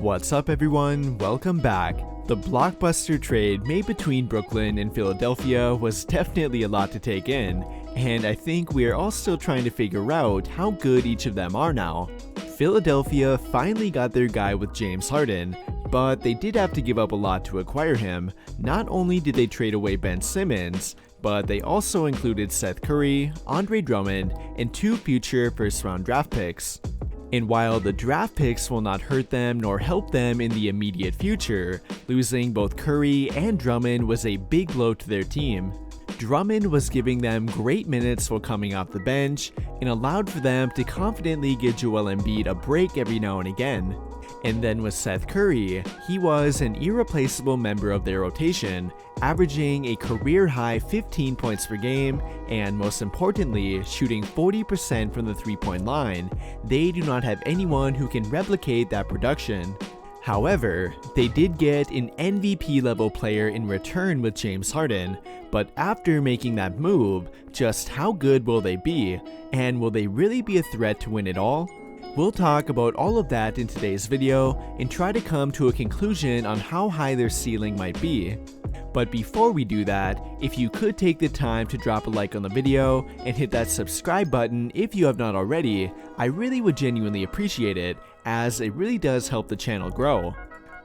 What's up everyone, welcome back. The blockbuster trade made between Brooklyn and Philadelphia was definitely a lot to take in, and I think we are all still trying to figure out how good each of them are now. Philadelphia finally got their guy with James Harden, but they did have to give up a lot to acquire him. Not only did they trade away Ben Simmons, but they also included Seth Curry, Andre Drummond, and 2 future first-round draft picks. And while the draft picks will not hurt them nor help them in the immediate future, losing both Curry and Drummond was a big blow to their team. Drummond was giving them great minutes while coming off the bench and allowed for them to confidently give Joel Embiid a break every now and again. And then with Seth Curry, he was an irreplaceable member of their rotation, averaging a career-high 15 points per game, and most importantly, shooting 40% from the three-point line. They do not have anyone who can replicate that production. However, they did get an MVP-level player in return with James Harden, but after making that move, just how good will they be, and will they really be a threat to win it all? We'll talk about all of that in today's video and try to come to a conclusion on how high their ceiling might be. But before we do that, if you could take the time to drop a like on the video and hit that subscribe button if you have not already, I really would genuinely appreciate it, as it really does help the channel grow.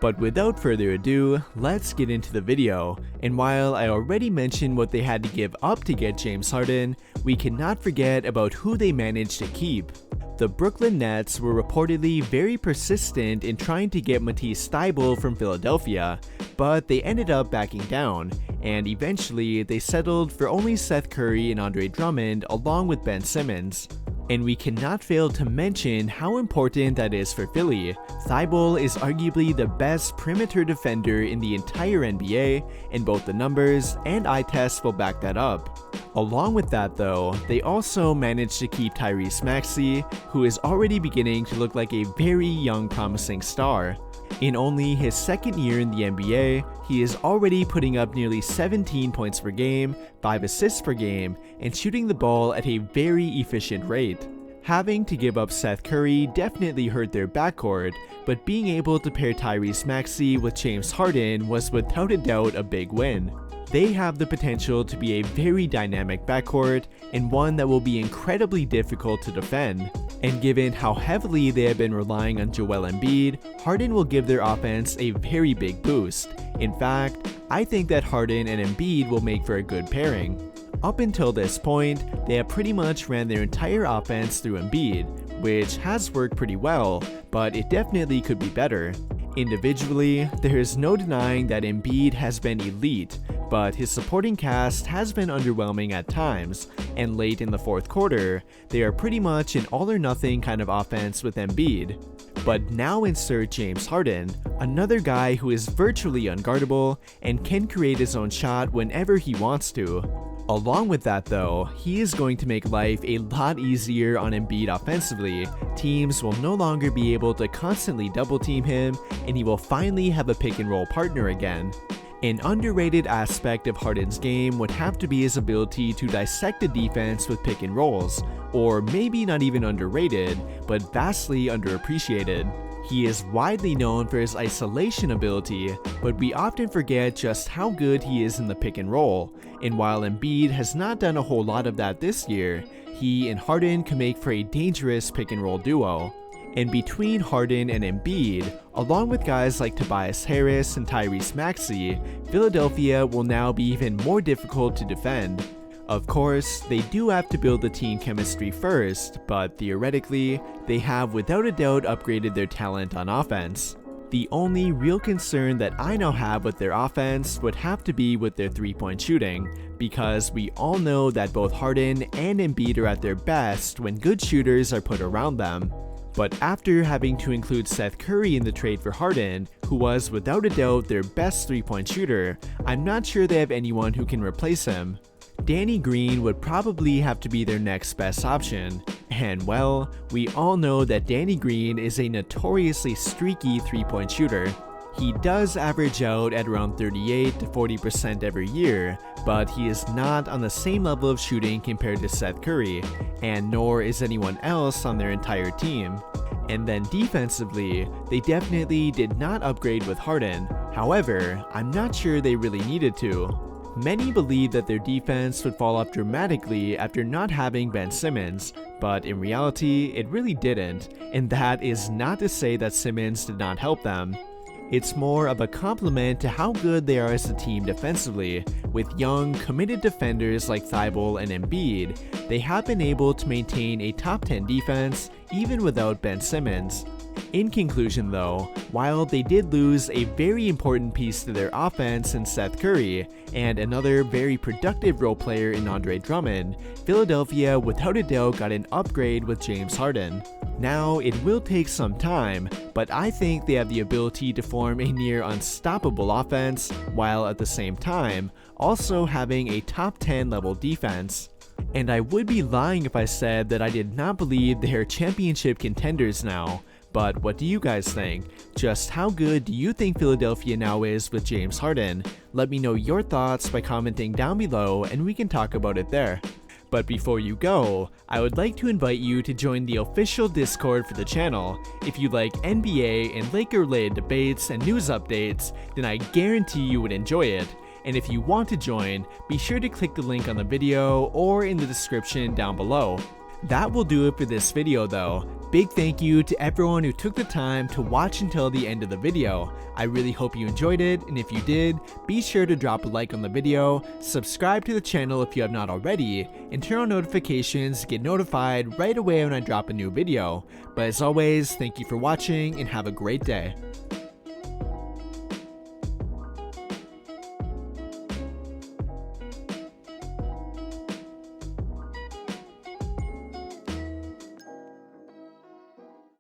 But without further ado, let's get into the video. And while I already mentioned what they had to give up to get James Harden, we cannot forget about who they managed to keep. The Brooklyn Nets were reportedly very persistent in trying to get Matisse Thybulle from Philadelphia, but they ended up backing down, and eventually they settled for only Seth Curry and Andre Drummond along with Ben Simmons. And we cannot fail to mention how important that is for Philly. Thybulle is arguably the best perimeter defender in the entire NBA, and both the numbers and eye tests will back that up. Along with that though, they also managed to keep Tyrese Maxey, who is already beginning to look like a very young promising star. In only his second year in the NBA, he is already putting up nearly 17 points per game, 5 assists per game, and shooting the ball at a very efficient rate. Having to give up Seth Curry definitely hurt their backcourt, but being able to pair Tyrese Maxey with James Harden was without a doubt a big win. They have the potential to be a very dynamic backcourt, and one that will be incredibly difficult to defend. And given how heavily they have been relying on Joel Embiid, Harden will give their offense a very big boost. In fact, I think that Harden and Embiid will make for a good pairing. Up until this point, they have pretty much ran their entire offense through Embiid, which has worked pretty well, but it definitely could be better. Individually, there is no denying that Embiid has been elite, but his supporting cast has been underwhelming at times, and late in the fourth quarter, they are pretty much an all-or-nothing kind of offense with Embiid. But now insert James Harden, another guy who is virtually unguardable and can create his own shot whenever he wants to. Along with that though, he is going to make life a lot easier on Embiid offensively. Teams will no longer be able to constantly double team him, and he will finally have a pick and roll partner again. An underrated aspect of Harden's game would have to be his ability to dissect the defense with pick and rolls, or maybe not even underrated, but vastly underappreciated. He is widely known for his isolation ability, but we often forget just how good he is in the pick and roll, and while Embiid has not done a whole lot of that this year, he and Harden can make for a dangerous pick and roll duo. And between Harden and Embiid, along with guys like Tobias Harris and Tyrese Maxey, Philadelphia will now be even more difficult to defend. Of course, they do have to build the team chemistry first, but theoretically, they have without a doubt upgraded their talent on offense. The only real concern that I now have with their offense would have to be with their three-point shooting, because we all know that both Harden and Embiid are at their best when good shooters are put around them. But after having to include Seth Curry in the trade for Harden, who was without a doubt their best three-point shooter, I'm not sure they have anyone who can replace him. Danny Green would probably have to be their next best option, and well, we all know that Danny Green is a notoriously streaky three-point shooter. He does average out at around 38 to 40% every year, but he is not on the same level of shooting compared to Seth Curry, and nor is anyone else on their entire team. And then defensively, they definitely did not upgrade with Harden. However, I'm not sure they really needed to. Many believe that their defense would fall off dramatically after not having Ben Simmons, but in reality, it really didn't, and that is not to say that Simmons did not help them. It's more of a compliment to how good they are as a team defensively. With young, committed defenders like Thibault and Embiid, they have been able to maintain a top 10 defense even without Ben Simmons. In conclusion though, while they did lose a very important piece to their offense in Seth Curry, and another very productive role player in Andre Drummond, Philadelphia without a doubt got an upgrade with James Harden. Now, it will take some time, but I think they have the ability to form a near unstoppable offense, while at the same time, also having a top 10 level defense. And I would be lying if I said that I did not believe they are championship contenders now. But what do you guys think? Just how good do you think Philadelphia now is with James Harden? Let me know your thoughts by commenting down below and we can talk about it there. But before you go, I would like to invite you to join the official Discord for the channel. If you like NBA and Laker-related debates and news updates, then I guarantee you would enjoy it. And if you want to join, be sure to click the link on the video or in the description down below. That will do it for this video though. Big thank you to everyone who took the time to watch until the end of the video. I really hope you enjoyed it, and if you did, be sure to drop a like on the video, subscribe to the channel if you have not already, and turn on notifications to get notified right away when I drop a new video. But as always, thank you for watching and have a great day.